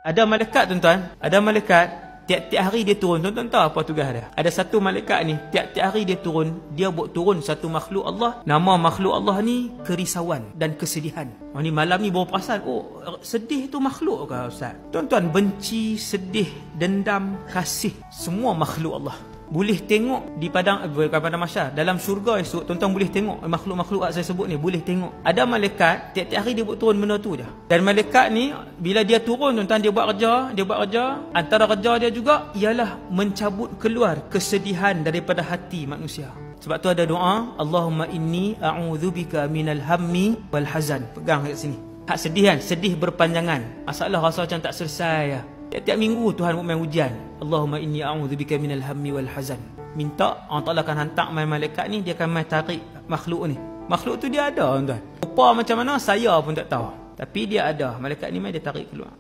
Ada malaikat tuan-tuan, ada malaikat tiap-tiap hari dia turun. Tuan-tuan tahu apa tugas dia? Ada satu malaikat ni tiap-tiap hari dia turun, dia buat turun satu makhluk Allah. Nama makhluk Allah ni kerisauan dan kesedihan. Ni malam ni baru perasan, oh sedih tu makhluk ke Ustaz? Tuan-tuan, benci, sedih, dendam, kasih, semua makhluk Allah. Boleh tengok di padang mahsyar, dalam syurga esok, tuan-tuan boleh tengok makhluk-makhluk yang saya sebut ni, boleh tengok. Ada malaikat tiap-tiap hari dia buat turun benda tu je. Dan malaikat ni bila dia turun tuan-tuan, dia buat kerja, antara kerja dia juga ialah mencabut keluar kesedihan daripada hati manusia. Sebab tu ada doa, Allahumma inni a'udzubika minal hammi wal hazan. Pegang kat sini. Hak sedih kan, sedih berpanjangan, masalah rasa macam tak selesai ya. Tiap-tiap minggu Tuhan buat main ujian. Allahumma inni a'udzubika minal hammi wal hazan. Minta Allah Taala akan hantar main malaikat ni, dia akan main tarik makhluk ni. Makhluk tu dia ada tuan-tuan. Rupa macam mana saya pun tak tahu. Tapi dia ada. Malaikat ni main dia tarik keluar.